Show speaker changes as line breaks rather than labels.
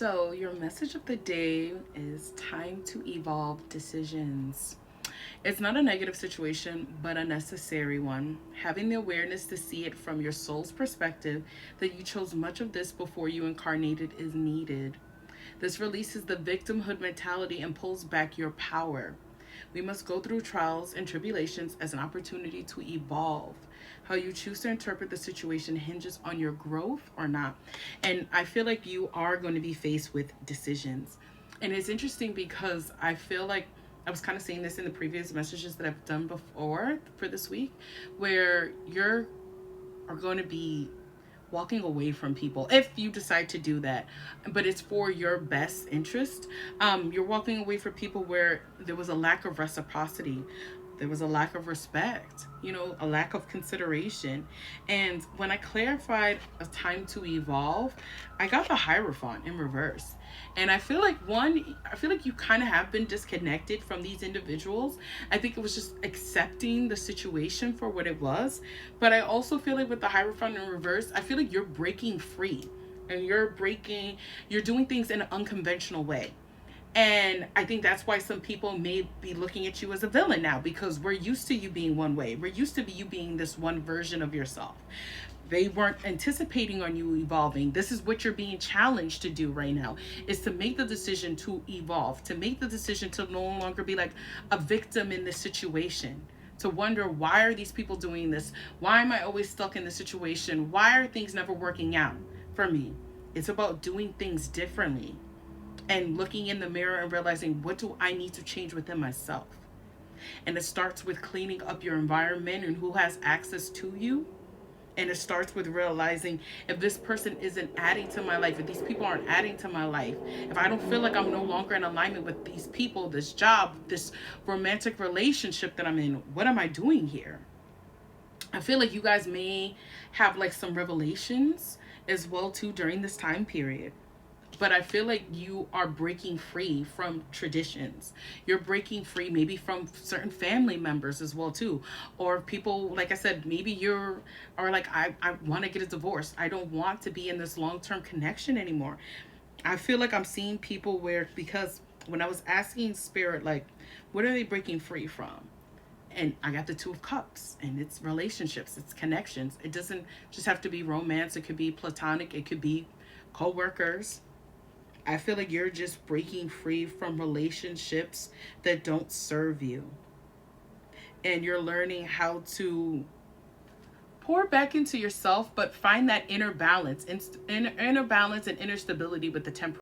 So, your message of the day is time to evolve decisions. It's not a negative situation, but a necessary one. Having the awareness to see it from your soul's perspective that you chose much of this before you incarnated is needed. This releases the victimhood mentality and pulls back your power. We must go through trials and tribulations as an opportunity to evolve. How you choose to interpret the situation hinges on your growth or not. And I feel like you are going to be faced with decisions. And it's interesting because I feel like I was kind of saying this in the previous messages that I've done before for this week, where you're are going to be walking away from people if you decide to do that, but it's for your best interest. You're walking away from people where there was a lack of reciprocity, there was a lack of respect, a lack of consideration. And when I clarified a time to evolve, I got the Hierophant in reverse. And I feel like you kind of have been disconnected from these individuals. I think it was just accepting the situation for what it was. But I also feel like with the Hierophant in reverse, I feel like you're breaking free, and you're doing things in an unconventional way. And I think that's why some people may be looking at you as a villain now, because we're used to you being one way. We're used to you being this one version of yourself. They weren't anticipating on you evolving. This is what you're being challenged to do right now, is to make the decision to evolve, to make the decision to no longer be like a victim in this situation, to wonder, why are these people doing this? Why am I always stuck in this situation? Why are things never working out for me? It's about doing things differently and looking in the mirror and realizing, what do I need to change within myself? And it starts with cleaning up your environment and who has access to you. And it starts with realizing, if this person isn't adding to my life, if these people aren't adding to my life, if I don't feel like I'm no longer in alignment with these people, this job, this romantic relationship that I'm in, what am I doing here? I feel like you guys may have like some revelations as well too during this time period, but I feel like you are breaking free from traditions. You're breaking free maybe from certain family members as well too, or people, like I said, maybe you're are like, I want to get a divorce. I don't want to be in this long-term connection anymore. I feel like I'm seeing people where, because when I was asking spirit, like, what are they breaking free from? And I got the Two of Cups, and it's relationships, it's connections. It doesn't just have to be romance. It could be platonic. It could be co-workers. I feel like you're just breaking free from relationships that don't serve you. And you're learning how to pour back into yourself, but find that inner balance, inner balance and inner stability with the temperament.